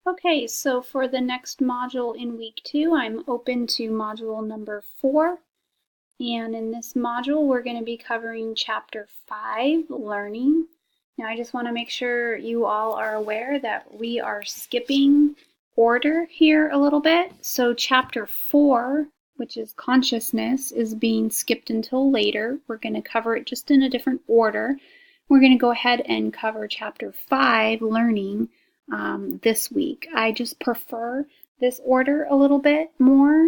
Okay, so for the next module in week 2, I'm open to module number 4. And in this module, we're going to be covering chapter 5, learning. Now, I just want to make sure you all are aware that we are skipping order here a little bit. So chapter 4, which is consciousness, is being skipped until later. We're going to cover it just in a different order. We're going to go ahead and cover chapter 5, learning, this week. I just prefer this order a little bit more.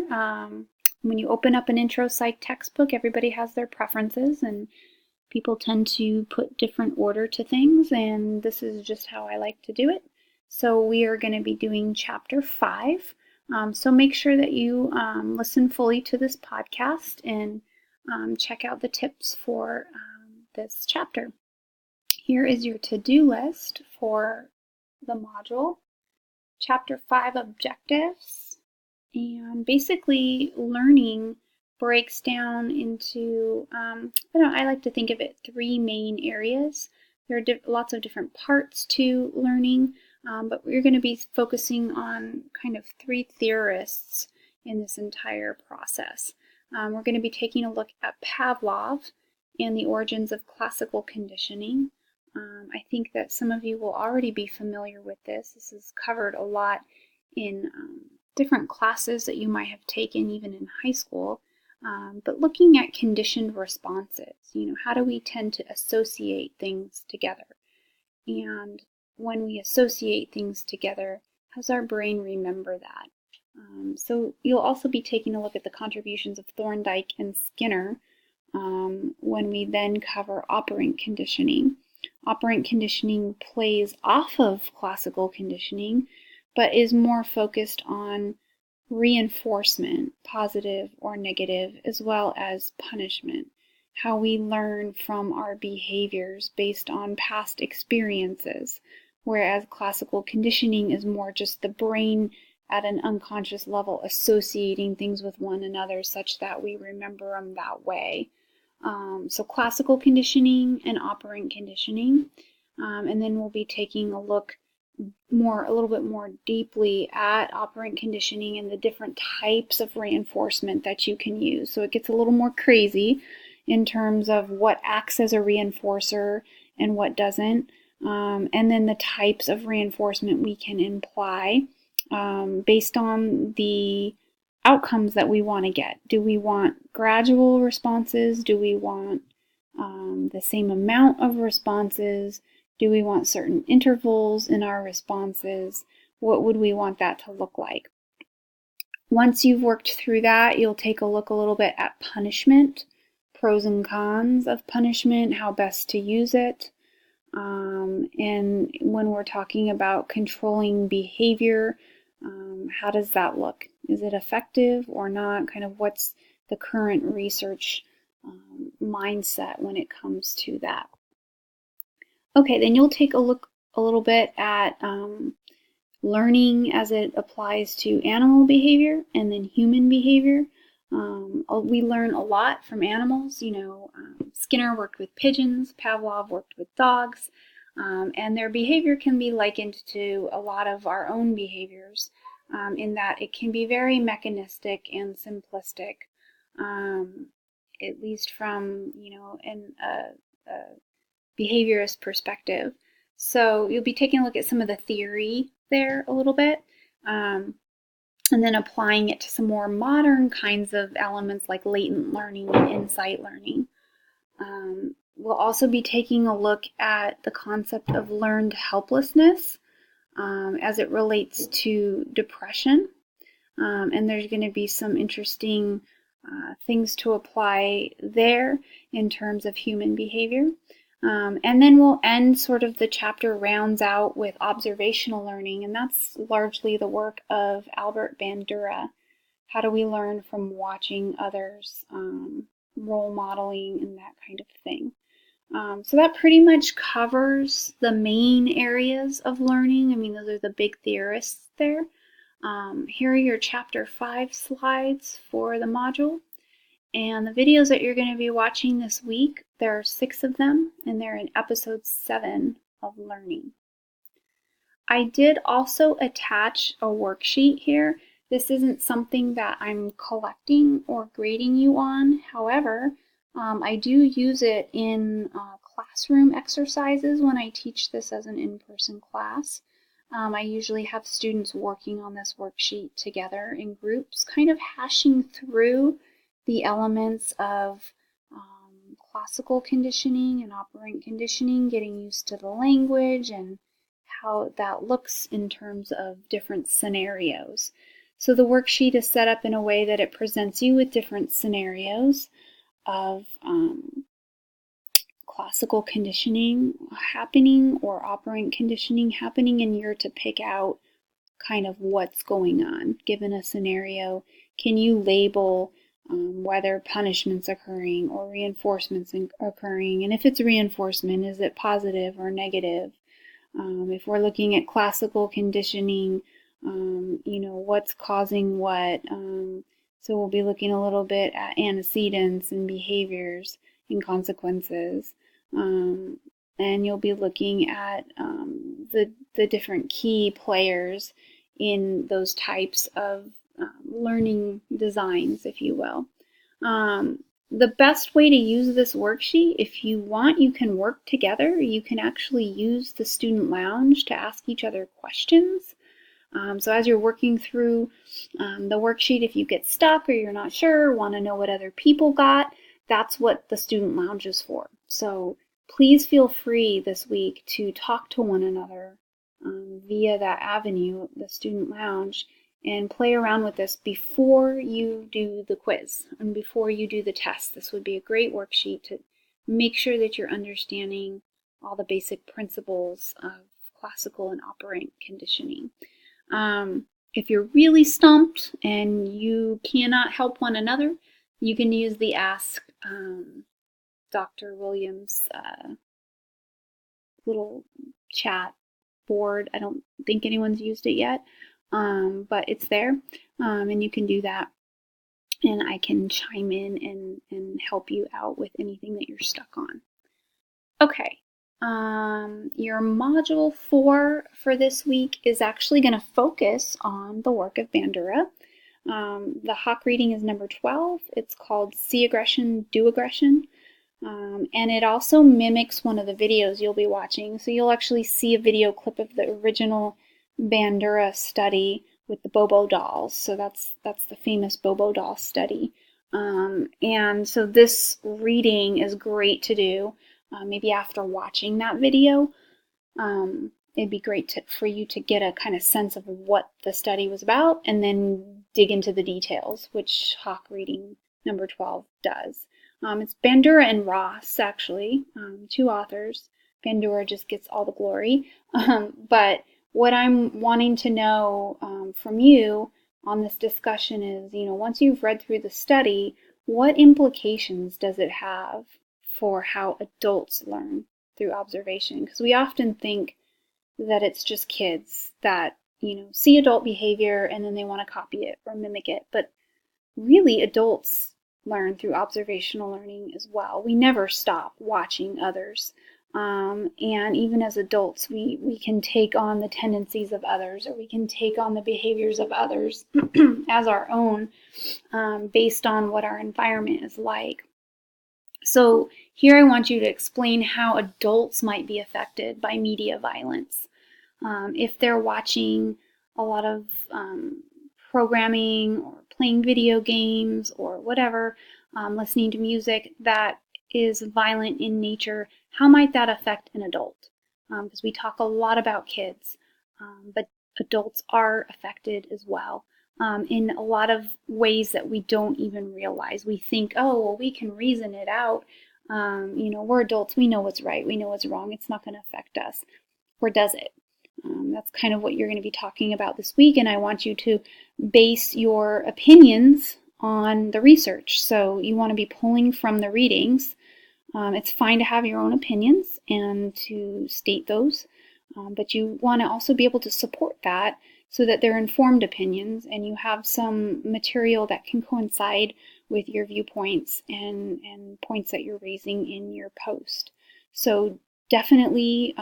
When you open up an intro psych textbook, everybody has their preferences, and people tend to put different order to things, and this is just how I like to do it. So we are going to be doing chapter 5. So make sure that you listen fully to this podcast and check out the tips for this chapter. Here is your to-do list for the module. Chapter 5, objectives. And basically, learning breaks down into, I like to think of it 3 main areas. There are lots of different parts to learning, but we're going to be focusing on kind of 3 theorists in this entire process. We're going to be taking a look at Pavlov and the origins of classical conditioning. I think that some of you will already be familiar with this. This is covered a lot in different classes that you might have taken even in high school. But looking at conditioned responses, how do we tend to associate things together? And when we associate things together, how does our brain remember that? So you'll also be taking a look at the contributions of Thorndike and Skinner when we then cover operant conditioning. Operant conditioning plays off of classical conditioning, but is more focused on reinforcement, positive or negative, as well as punishment. How we learn from our behaviors based on past experiences, whereas classical conditioning is more just the brain at an unconscious level associating things with one another such that we remember them that way. So classical conditioning and operant conditioning. And then we'll be taking a look a little bit more deeply at operant conditioning and the different types of reinforcement that you can use. So it gets a little more crazy in terms of what acts as a reinforcer and what doesn't. And then the types of reinforcement we can imply based on the outcomes that we want to get. Do we want gradual responses? Do we want the same amount of responses? Do we want certain intervals in our responses? What would we want that to look like? Once you've worked through that, you'll take a look a little bit at punishment, pros and cons of punishment, how best to use it. And when we're talking about controlling behavior, how does that look? Is it effective or not? Kind of what's the current research mindset when it comes to that? Okay, then you'll take a look a little bit at learning as it applies to animal behavior and then human behavior. We learn a lot from animals. Skinner worked with pigeons, Pavlov worked with dogs, and their behavior can be likened to a lot of our own behaviors in that it can be very mechanistic and simplistic, at least from, a behaviorist perspective. So you'll be taking a look at some of the theory there a little bit, and then applying it to some more modern kinds of elements like latent learning and insight learning. We'll also be taking a look at the concept of learned helplessness as it relates to depression. And there's going to be some interesting things to apply there in terms of human behavior. And then we'll end sort of the chapter rounds out with observational learning, and that's largely the work of Albert Bandura. How do we learn from watching others, role modeling, and that kind of thing? So that pretty much covers the main areas of learning. I mean, those are the big theorists there. Here are your chapter 5 slides for the module. And the videos that you're going to be watching this week, there are 6 of them, and they're in episode 7 of learning. I did also attach a worksheet here. This isn't something that I'm collecting or grading you on. However, I do use it in classroom exercises when I teach this as an in-person class. I usually have students working on this worksheet together in groups, kind of hashing through the elements of classical conditioning and operant conditioning, getting used to the language and how that looks in terms of different scenarios. So the worksheet is set up in a way that it presents you with different scenarios of classical conditioning happening or operant conditioning happening, and you're to pick out kind of what's going on. Given a scenario, can you label whether punishment's occurring or reinforcement's occurring? And if it's reinforcement, is it positive or negative? If we're looking at classical conditioning, what's causing what? So we'll be looking a little bit at antecedents and behaviors and consequences. And you'll be looking at the different key players in those types of learning designs, if you will. The best way to use this worksheet, if you want, you can work together. You can actually use the student lounge to ask each other questions. So as you're working through the worksheet, if you get stuck or you're not sure, want to know what other people got, that's what the student lounge is for. So please feel free this week to talk to one another via that avenue, the student lounge, and play around with this before you do the quiz and before you do the test. This would be a great worksheet to make sure that you're understanding all the basic principles of classical and operant conditioning. If you're really stumped and you cannot help one another, you can use the Ask Dr. Williams little chat board. I don't think anyone's used it yet. But it's there, and you can do that, and I can chime in and help you out with anything that you're stuck on. Okay, your Module 4 for this week is actually going to focus on the work of Bandura. The Hawk reading is number 12. It's called See Aggression, Do Aggression. And it also mimics one of the videos you'll be watching. So you'll actually see a video clip of the original Bandura study with the Bobo dolls. So that's the famous Bobo doll study. And so this reading is great to do maybe after watching that video. It'd be great for you to get a kind of sense of what the study was about and then dig into the details, which Hawk reading number 12 does. It's Bandura and Ross, actually, two authors. Bandura just gets all the glory. But what I'm wanting to know from you on this discussion is, once you've read through the study, what implications does it have for how adults learn through observation? Because we often think that it's just kids that, see adult behavior and then they want to copy it or mimic it. But really, adults learn through observational learning as well. We never stop watching others. And even as adults, we can take on the tendencies of others, or we can take on the behaviors of others as our own based on what our environment is like. So here I want you to explain how adults might be affected by media violence. If they're watching a lot of programming or playing video games or whatever, listening to music that is violent in nature, how might that affect an adult? Because we talk a lot about kids, but adults are affected as well in a lot of ways that we don't even realize. We think, oh, well, we can reason it out. We're adults. We know what's right. We know what's wrong. It's not going to affect us. Or does it? That's kind of what you're going to be talking about this week, and I want you to base your opinions on the research. So you want to be pulling from the readings. It's fine to have your own opinions and to state those, but you want to also be able to support that so that they're informed opinions and you have some material that can coincide with your viewpoints and points that you're raising in your post. So definitely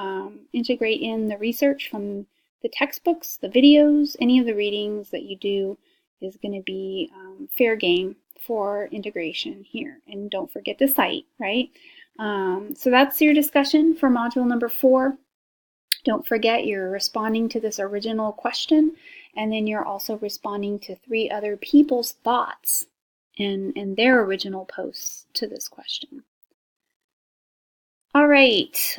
integrate in the research from the textbooks, the videos, any of the readings that you do is going to be fair game for integration here. And don't forget to cite, right? So that's your discussion for module number 4. Don't forget you're responding to this original question, and then you're also responding to 3 other people's thoughts and their original posts to this question. All right,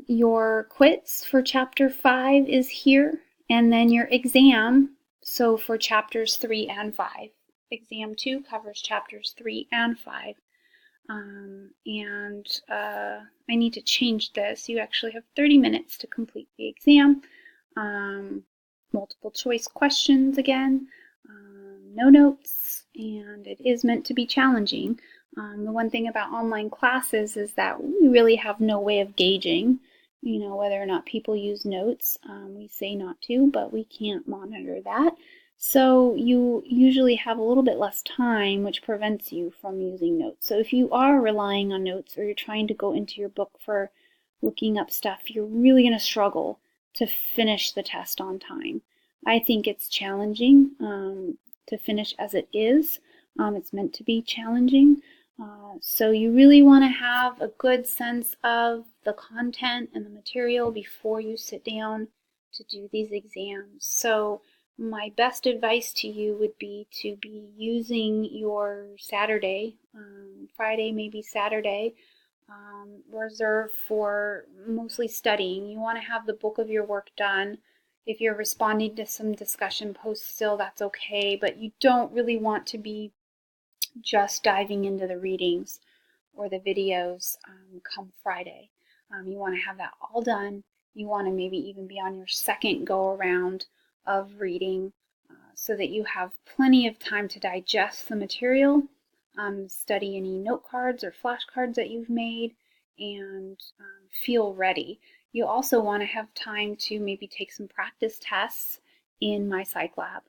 your quiz for chapter 5 is here, and then your exam, so for chapters 3 and 5. Exam 2 covers chapters 3 and 5. I need to change this. You actually have 30 minutes to complete the exam. Multiple choice questions again, no notes, and it is meant to be challenging. The one thing about online classes is that we really have no way of gauging, whether or not people use notes. We say not to, but we can't monitor that. So you usually have a little bit less time, which prevents you from using notes. So if you are relying on notes or you're trying to go into your book for looking up stuff, you're really going to struggle to finish the test on time. I think it's challenging to finish as it is. It's meant to be challenging. So you really want to have a good sense of the content and the material before you sit down to do these exams. So my best advice to you would be to be using your Saturday, Friday, maybe Saturday, reserved for mostly studying. You want to have the bulk of your work done. If you're responding to some discussion posts still, that's okay, but you don't really want to be just diving into the readings or the videos come Friday. You want to have that all done. You want to maybe even be on your second go around of reading so that you have plenty of time to digest the material, study any note cards or flashcards that you've made, and feel ready. You also want to have time to maybe take some practice tests in MyPsychLab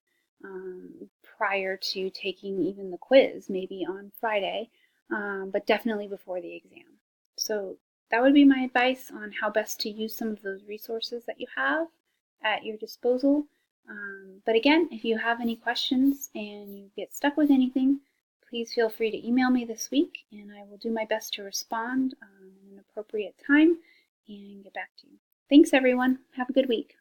prior to taking even the quiz, maybe on Friday, but definitely before the exam. So that would be my advice on how best to use some of those resources that you have at your disposal. But again, if you have any questions and you get stuck with anything, please feel free to email me this week, and I will do my best to respond in an appropriate time and get back to you. Thanks, everyone. Have a good week.